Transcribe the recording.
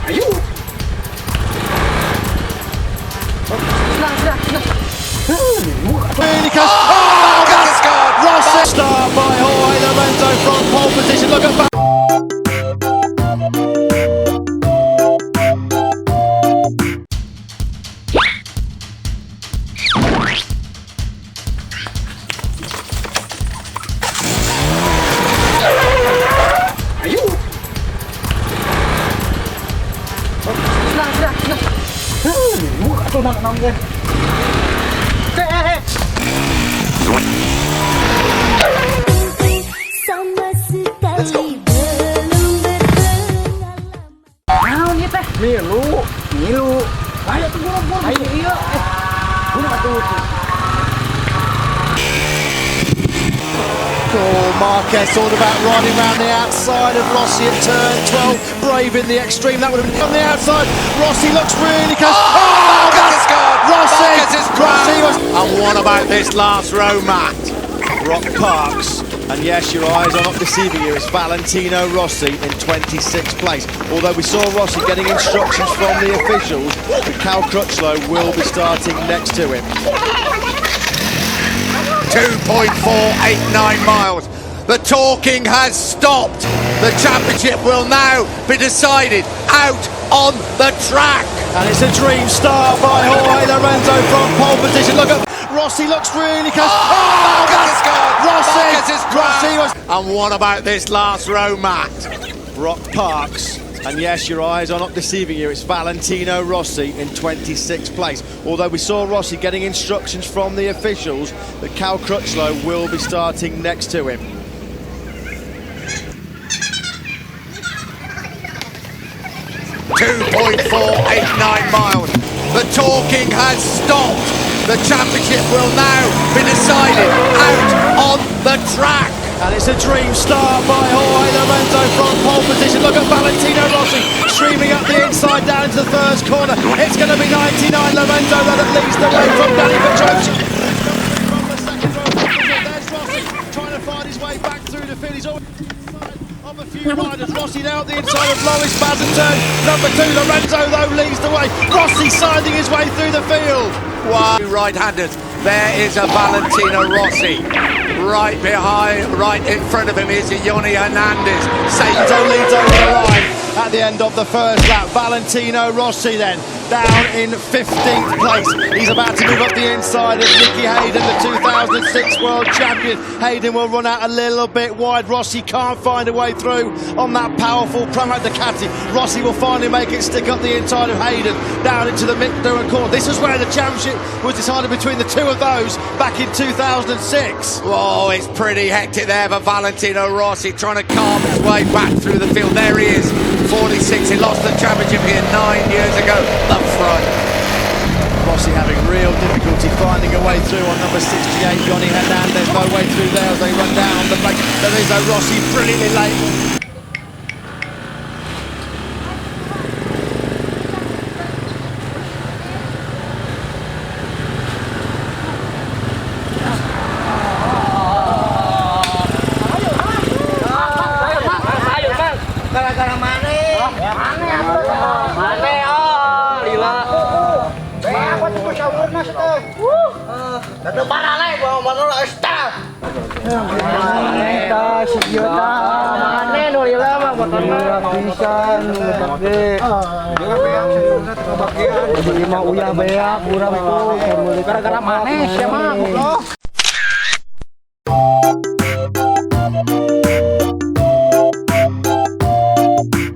Ayo. Really close. Oh, that's good. Rossi start by Jorge Lorenzo from pole position. Look at back. Sama sekali belum berpengalaman. Naon ieu teh? Milu. Ayo tuh buru-buru. Ayo iya. Buru atuh. Oh, Marquez all about riding around the outside of Rossi at turn 12. Brave in the extreme. That would have been on the outside. Rossi looks really close. Oh, that's good. Rossi was. And what about this last row, Matt? Rock Parks. And yes, your eyes are not deceiving you. It's Valentino Rossi in 26th place. Although we saw Rossi getting instructions from the officials, Cal Crutchlow will be starting next to him. 2.489 miles. The talking has stopped. The championship will now be decided out on the track. And it's a dream start by Jorge Lorenzo from pole position. Look at Rossi looks really close. Oh, that's good. Rossi was. And what about this last row, Matt? Rock Parks. And yes, your eyes are not deceiving you. It's Valentino Rossi in 26th place. Although we saw Rossi getting instructions from the officials that Cal Crutchlow will be starting next to him. .489 miles. The talking has stopped. The championship will now be decided out on the track. And it's a dream start by Jorge Lorenzo from pole position. Look at Valentino Rossi streaming up the inside down into the first corner. It's going to be 99 Lorenzo that leads the way from Danny Petrovci. From the second row, there's Rossi trying to find his way back through the field. He's always of a few riders. Rossi now at the inside of Loris Bazin. Number 2 Lorenzo though leads the way. Rossi sinding his way through the field. Wow. Right-handers. There is a Valentino Rossi. Right behind, right in front of him is Yoni Hernandez. Sato leads over the line at the end of the first lap. Valentino Rossi then down in 15th place. He's about to move up the inside of Nicky Hayden, the 2006 world champion. Hayden will run out a little bit wide. Rossi can't find a way through on that powerful Pramac Ducati. Rossi will finally make it stick up the inside of Hayden down into the Mick corner. This is where the championship was decided between the two of those back in 2006. Oh, it's pretty hectic there for Valentino Rossi trying to carve his way back through the field. There he is, 46. He lost the championship here 9 years ago up front. Rossi having real difficulty finding a way through on number 68, Johnny Hernandez. No way through there as they run down the back. There is a Rossi brilliantly late. Gara-gara manis ya mah,